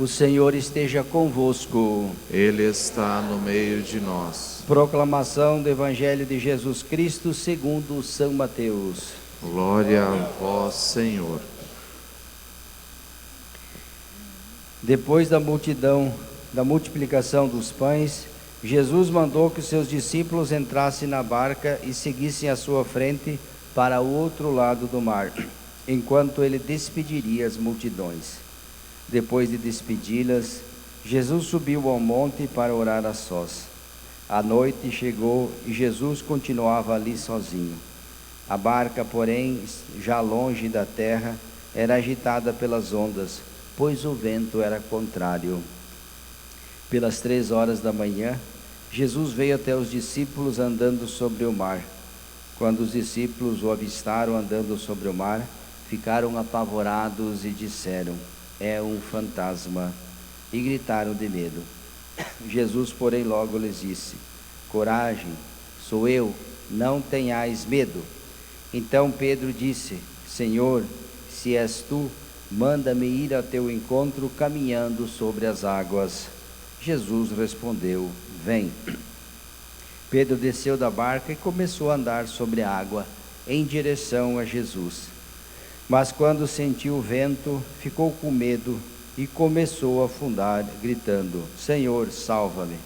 O Senhor esteja convosco. Ele está no meio de nós. Proclamação do Evangelho de Jesus Cristo segundo São Mateus. Glória a vós, Senhor. Depois da multiplicação dos pães, Jesus mandou que os seus discípulos entrassem na barca e seguissem à sua frente para o outro lado do mar, enquanto ele despediria as multidões. Depois de despedi-las, Jesus subiu ao monte para orar a sós. A noite chegou e Jesus continuava ali sozinho. A barca, porém, já longe da terra, era agitada pelas ondas, pois o vento era contrário. Pelas 3 horas da manhã, Jesus veio até os discípulos andando sobre o mar. Quando os discípulos o avistaram andando sobre o mar, ficaram apavorados e disseram: "É um fantasma", e gritaram de medo. Jesus, porém, logo lhes disse: "Coragem, sou eu, não tenhais medo." Então Pedro disse: "Senhor, se és tu, manda-me ir ao teu encontro caminhando sobre as águas." Jesus respondeu: "Vem." Pedro desceu da barca e começou a andar sobre a água em direção a Jesus. Mas quando sentiu o vento, ficou com medo e começou a afundar, gritando: "Senhor, salva-me."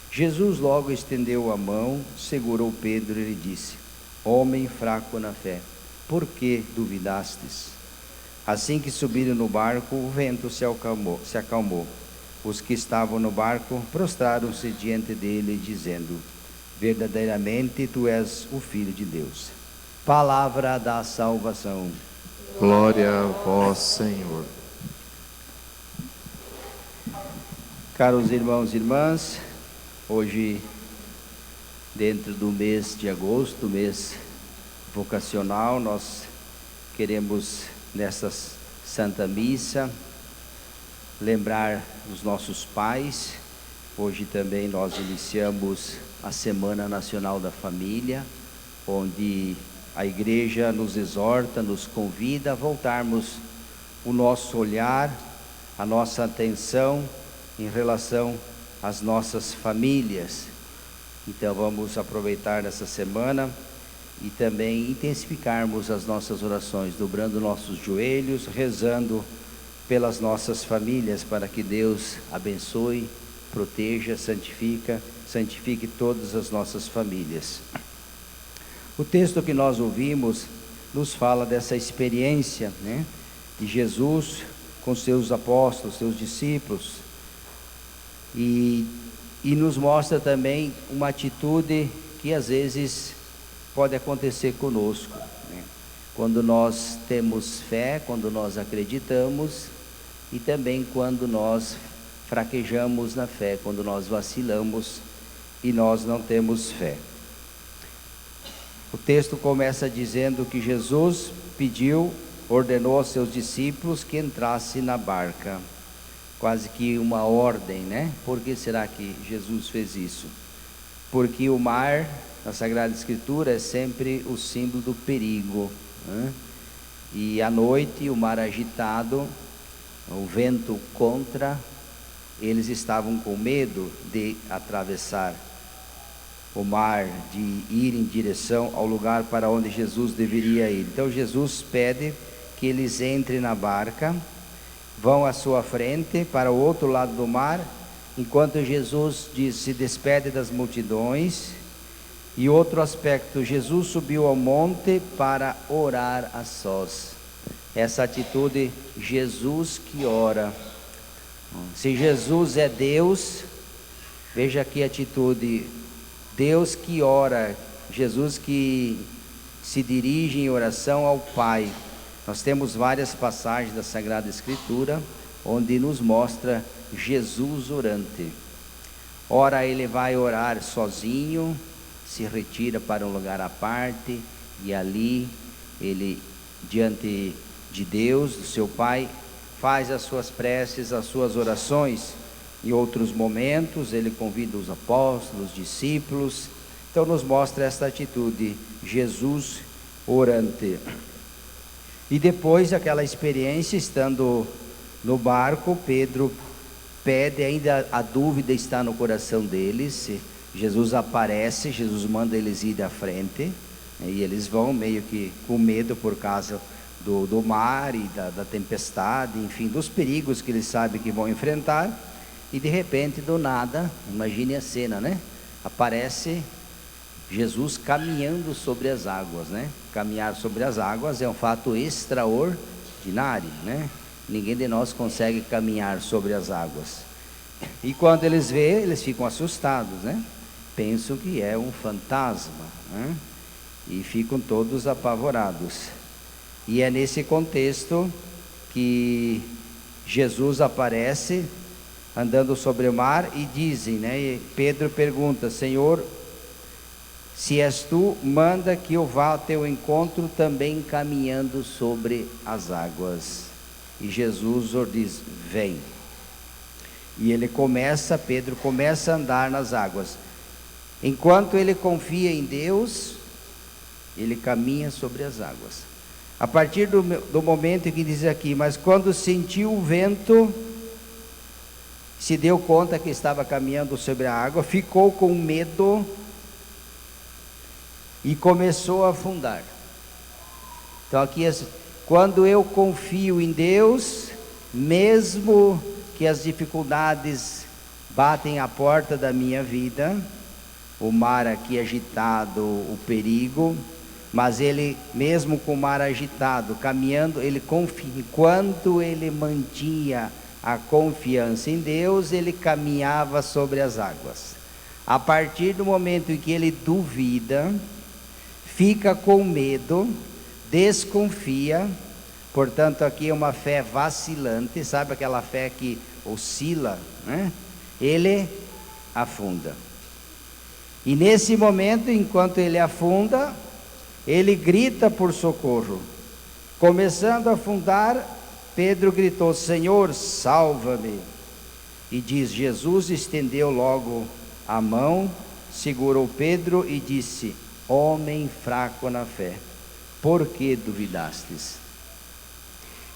Jesus logo estendeu a mão, segurou Pedro e lhe disse: "Homem fraco na fé, por que duvidastes?" Assim que subiram no barco, o vento se acalmou. Os que estavam no barco prostraram-se diante dele, dizendo: "Verdadeiramente tu és o Filho de Deus." Palavra da salvação. Glória a vós, Senhor. Caros irmãos e irmãs, hoje, dentro do mês de agosto, mês vocacional, nós queremos, nessa Santa Missa, lembrar os nossos pais. Hoje também nós iniciamos a Semana Nacional da Família, onde a Igreja nos exorta, nos convida a voltarmos o nosso olhar, a nossa atenção em relação às nossas famílias. Então vamos aproveitar essa semana e também intensificarmos as nossas orações, dobrando nossos joelhos, rezando pelas nossas famílias, para que Deus abençoe, proteja, santifique todas as nossas famílias. O texto que nós ouvimos nos fala dessa experiência, de Jesus com seus apóstolos, seus discípulos, e nos mostra também uma atitude que às vezes pode acontecer conosco, quando nós temos fé, quando nós acreditamos, e também quando nós fraquejamos na fé, quando nós vacilamos e nós não temos fé. O texto começa dizendo que Jesus ordenou aos seus discípulos que entrassem na barca. Quase que uma ordem, Por que será que Jesus fez isso? Porque o mar, na Sagrada Escritura, é sempre o símbolo do perigo, E à noite, o mar agitado, o vento contra, eles estavam com medo de atravessar o mar, de ir em direção ao lugar para onde Jesus deveria ir. Então Jesus pede que eles entrem na barca, vão à sua frente para o outro lado do mar, enquanto Jesus se despede das multidões. E outro aspecto, Jesus subiu ao monte para orar a sós. Essa atitude, Jesus que ora. Se Jesus é Deus, veja aqui a atitude, Deus que ora, Jesus que se dirige em oração ao Pai. Nós temos várias passagens da Sagrada Escritura onde nos mostra Jesus orante. Ora, ele vai orar sozinho, se retira para um lugar à parte, e ali ele, diante de Deus, do seu Pai, faz as suas preces, as suas orações. Em outros momentos ele convida os apóstolos, os discípulos. Então nos mostra esta atitude, Jesus orante. E depois daquela experiência, estando no barco, Pedro pede, ainda a dúvida está no coração deles. Jesus aparece, Jesus manda eles ir à frente, e eles vão meio que com medo por causa do mar e da tempestade, enfim, dos perigos que eles sabem que vão enfrentar. E de repente, do nada, imagine a cena, né? Aparece Jesus caminhando sobre as águas, né? Caminhar sobre as águas é um fato extraordinário, né? Ninguém de nós consegue caminhar sobre as águas. E quando eles veem, eles ficam assustados, né? Pensam que é um fantasma, né? E ficam todos apavorados. E é nesse contexto que Jesus aparece andando sobre o mar e dizem, né? E Pedro pergunta: Senhor, se és tu, manda que eu vá ao teu encontro também caminhando sobre as águas. E Jesus diz: vem. E Pedro começa a andar nas águas. Enquanto ele confia em Deus, ele caminha sobre as águas. A partir do momento que diz aqui: mas quando sentiu o vento, se deu conta que estava caminhando sobre a água, ficou com medo e começou a afundar. Então aqui, quando eu confio em Deus, mesmo que as dificuldades batem à porta da minha vida, o mar aqui agitado, o perigo, mas ele, mesmo com o mar agitado, caminhando, ele confia. Enquanto ele mantinha a confiança em Deus, ele caminhava sobre as águas. A partir do momento em que ele duvida, fica com medo, desconfia, portanto aqui é uma fé vacilante, sabe aquela fé que oscila, né? Ele afunda. E nesse momento, enquanto ele afunda, ele grita por socorro. Começando a afundar, Pedro gritou: Senhor, salva-me. E diz: Jesus estendeu logo a mão, segurou Pedro e disse: homem fraco na fé, por que duvidastes?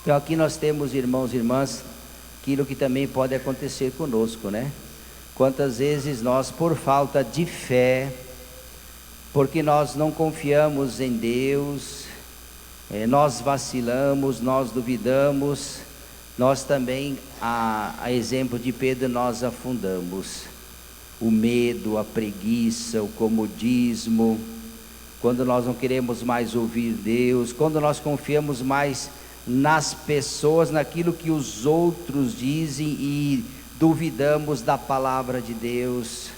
Então aqui nós temos, irmãos e irmãs, aquilo que também pode acontecer conosco, né? Quantas vezes nós, por falta de fé, porque nós não confiamos em Deus, nós vacilamos, nós duvidamos, nós também, a exemplo de Pedro, nós afundamos. O medo, a preguiça, o comodismo, quando nós não queremos mais ouvir Deus, quando nós confiamos mais nas pessoas, naquilo que os outros dizem e duvidamos da palavra de Deus,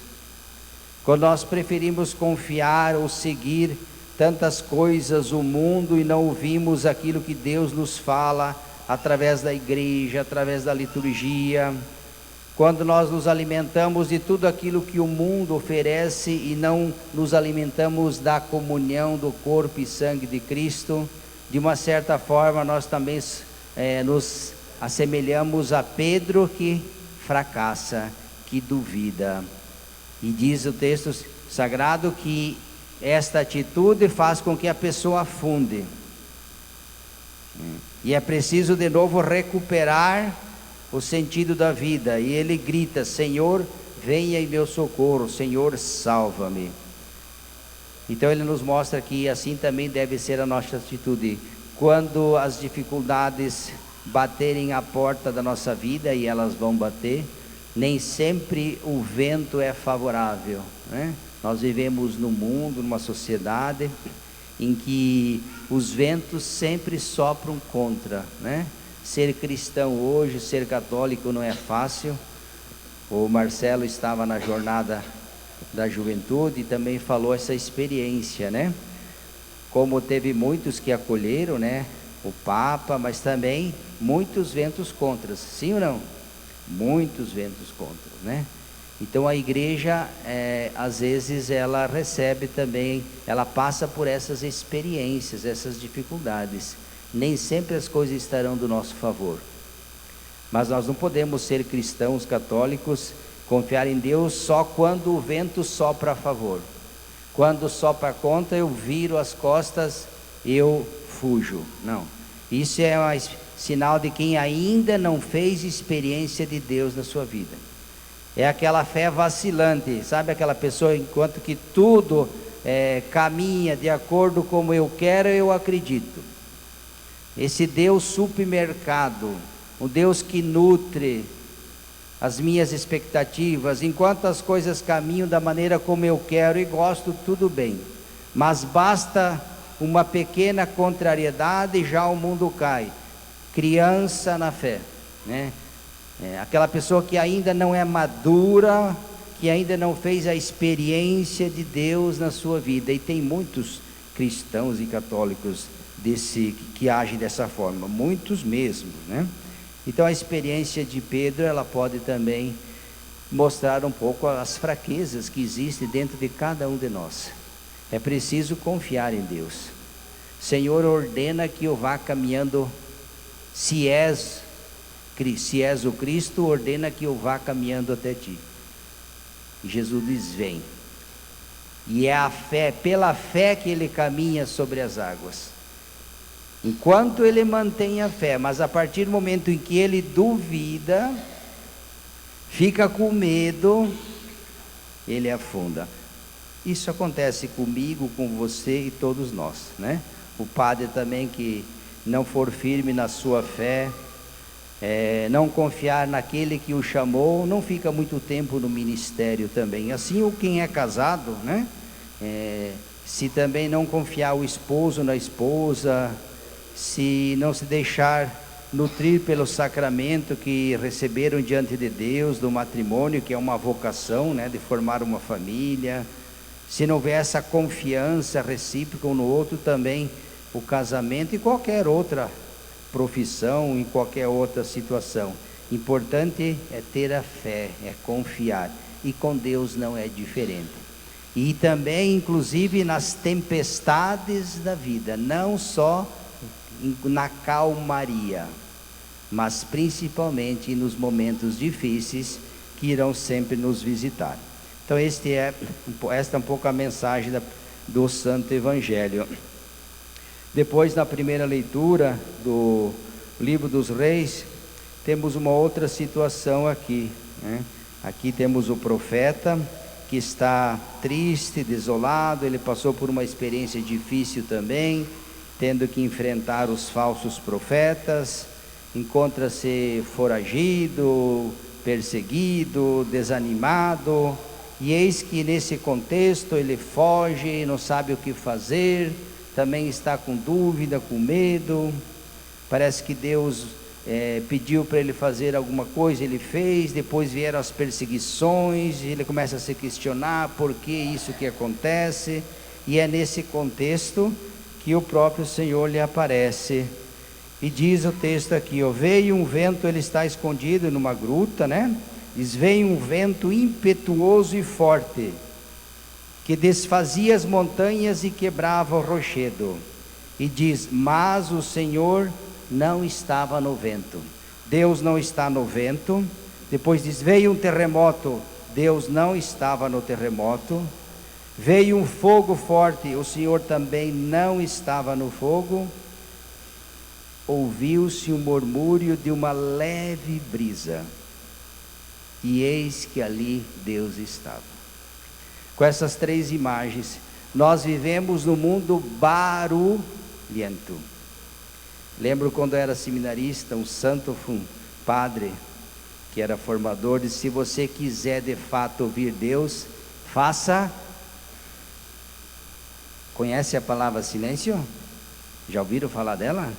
quando nós preferimos confiar ou seguir tantas coisas, o mundo, e não ouvimos aquilo que Deus nos fala através da igreja, através da liturgia, quando nós nos alimentamos de tudo aquilo que o mundo oferece e não nos alimentamos da comunhão do corpo e sangue de Cristo, de uma certa forma nós também nos assemelhamos a Pedro, que fracassa, que duvida. E diz o texto sagrado que esta atitude faz com que a pessoa afunde. E é preciso de novo recuperar o sentido da vida. E ele grita: Senhor, venha em meu socorro, Senhor, salva-me. Então ele nos mostra que assim também deve ser a nossa atitude. Quando as dificuldades baterem à porta da nossa vida, e elas vão bater, nem sempre o vento é favorável, né? Nós vivemos num mundo, numa sociedade em que os ventos sempre sopram contra, né? Ser cristão hoje, ser católico não é fácil. O Marcelo estava na jornada da juventude e também falou essa experiência, né? Como teve muitos que acolheram, né, o Papa, mas também muitos ventos contra, sim ou não? Muitos ventos contra, né? Então a igreja, às vezes ela recebe também, ela passa por essas experiências, essas dificuldades. Nem sempre as coisas estarão do nosso favor, mas nós não podemos ser cristãos católicos, confiar em Deus só quando o vento sopra a favor. Quando sopra contra, eu viro as costas, eu fujo. Não, isso é sinal de quem ainda não fez experiência de Deus na sua vida. É aquela fé vacilante, sabe aquela pessoa, enquanto que tudo caminha de acordo como eu quero, eu acredito. Esse Deus supermercado, o Deus que nutre as minhas expectativas, enquanto as coisas caminham da maneira como eu quero e gosto, tudo bem. Mas basta uma pequena contrariedade e já o mundo cai. Criança na fé, né? Aquela pessoa que ainda não é madura, que ainda não fez a experiência de Deus na sua vida. E tem muitos cristãos e católicos que agem dessa forma, muitos mesmo, né? Então a experiência de Pedro, ela pode também mostrar um pouco as fraquezas que existem dentro de cada um de nós. É preciso confiar em Deus. Senhor, ordena que eu vá caminhando, se és o Cristo, ordena que eu vá caminhando até ti. E Jesus diz, vem. E é a fé, pela fé que ele caminha sobre as águas. Enquanto ele mantém a fé, mas a partir do momento em que ele duvida, fica com medo, ele afunda. Isso acontece comigo, com você e todos nós, né? O padre também que não for firme na sua fé, não confiar naquele que o chamou, não fica muito tempo no ministério também. Assim, quem é casado, né? Se também não confiar o esposo na esposa, se não se deixar nutrir pelo sacramento que receberam diante de Deus, do matrimônio, que é uma vocação, né, de formar uma família, se não houver essa confiança recíproca um no outro, também o casamento e qualquer outra profissão, em qualquer outra situação. Importante é ter a fé, é confiar, e com Deus não é diferente. E também, inclusive, nas tempestades da vida, não só na calmaria, mas principalmente nos momentos difíceis que irão sempre nos visitar. Então esta é um pouco a mensagem do Santo Evangelho. Depois, na primeira leitura do Livro dos Reis, temos uma outra situação aqui, né? Aqui temos o profeta que está triste, desolado, ele passou por uma experiência difícil também, tendo que enfrentar os falsos profetas, encontra-se foragido, perseguido, desanimado, e eis que nesse contexto ele foge, não sabe o que fazer, também está com dúvida, com medo. Parece que Deus pediu para ele fazer alguma coisa, ele fez, depois vieram as perseguições, ele começa a se questionar por que isso que acontece, e é nesse contexto que o próprio Senhor lhe aparece, e diz o texto aqui, veio um vento, ele está escondido numa gruta, né? Diz, veio um vento impetuoso e forte, que desfazia as montanhas e quebrava o rochedo, e diz, mas o Senhor não estava no vento. Deus não está no vento. Depois diz, veio um terremoto, Deus não estava no terremoto. Veio um fogo forte, o Senhor também não estava no fogo. Ouviu-se um murmúrio de uma leve brisa, e eis que ali Deus estava. Com essas três imagens, nós vivemos num mundo barulhento. Lembro quando eu era seminarista, um santo padre, que era formador, disse, se você quiser de fato ouvir Deus, faça... Conhece a palavra silêncio? Já ouviram falar dela?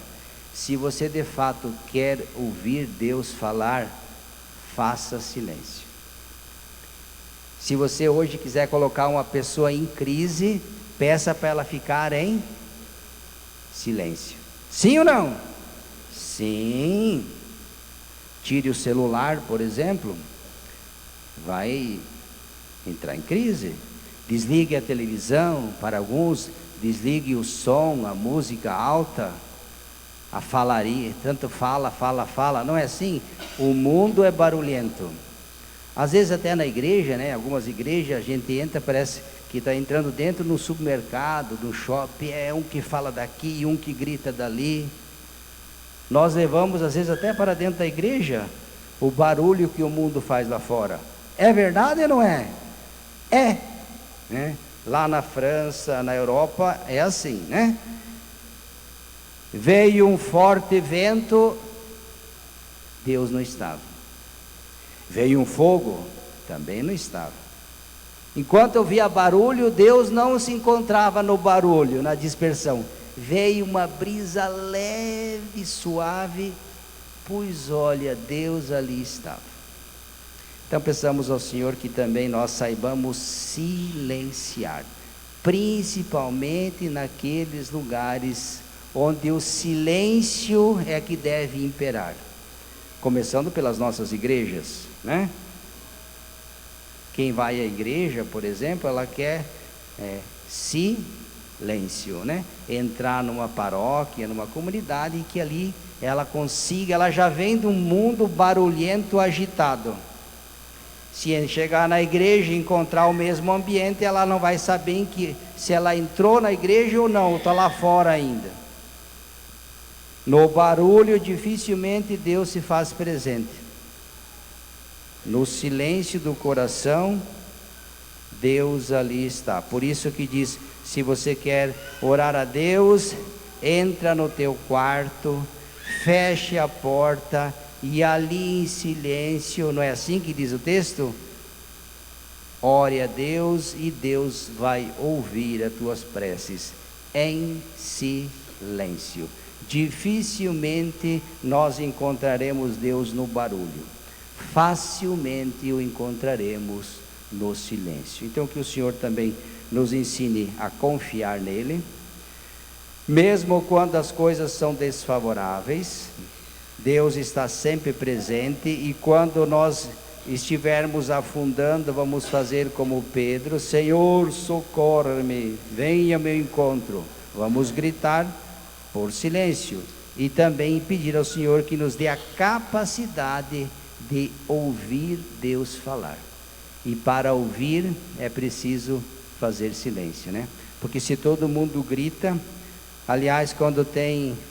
Se você de fato quer ouvir Deus falar, faça silêncio. Se você hoje quiser colocar uma pessoa em crise, peça para ela ficar em silêncio. Sim ou não? Sim. Tire o celular, por exemplo, vai entrar em crise. Desligue a televisão, para alguns, desligue o som, a música alta, a falaria, tanto fala, não é assim? O mundo é barulhento. Às vezes até na igreja, né? Algumas igrejas a gente entra, parece que está entrando dentro de um supermercado, de um shopping, é um que fala daqui, um que grita dali. Nós levamos às vezes até para dentro da igreja o barulho que o mundo faz lá fora. É verdade ou não é? É, né? Lá na França, na Europa, é assim, né? Veio um forte vento, Deus não estava. Veio um fogo, também não estava. Enquanto havia barulho, Deus não se encontrava no barulho, na dispersão. Veio uma brisa leve, suave, pois olha, Deus ali estava. Então pensamos ao Senhor que também nós saibamos silenciar, principalmente naqueles lugares onde o silêncio é que deve imperar, começando pelas nossas igrejas, né? Quem vai à igreja, por exemplo, ela quer silêncio, né? Entrar numa paróquia, numa comunidade, em que ali ela consiga, ela já vem de um mundo barulhento, agitado. Se chegar na igreja e encontrar o mesmo ambiente, ela não vai saber se ela entrou na igreja ou não, está lá fora ainda. No barulho, dificilmente Deus se faz presente. No silêncio do coração, Deus ali está. Por isso que diz, se você quer orar a Deus, entra no teu quarto, feche a porta, e ali em silêncio, não é assim que diz o texto? Ore a Deus e Deus vai ouvir as tuas preces em silêncio. Dificilmente nós encontraremos Deus no barulho, facilmente o encontraremos no silêncio. Então que o Senhor também nos ensine a confiar nele, mesmo quando as coisas são desfavoráveis. Deus está sempre presente, e quando nós estivermos afundando, vamos fazer como Pedro: Senhor, socorre-me, venha ao meu encontro. Vamos gritar por silêncio e também pedir ao Senhor que nos dê a capacidade de ouvir Deus falar. E para ouvir é preciso fazer silêncio, né? Porque se todo mundo grita, aliás, quando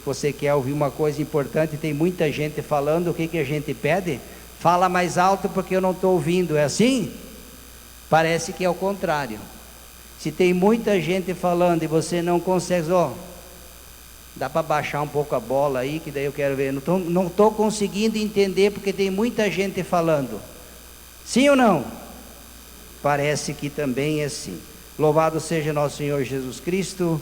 você quer ouvir uma coisa importante, tem muita gente falando, o que a gente pede? Fala mais alto porque eu não estou ouvindo. É assim? Parece que é o contrário. Se tem muita gente falando e você não consegue, dá para baixar um pouco a bola aí, que daí eu quero ver. Não estou conseguindo entender porque tem muita gente falando. Sim ou não? Parece que também é assim. Louvado seja nosso Senhor Jesus Cristo.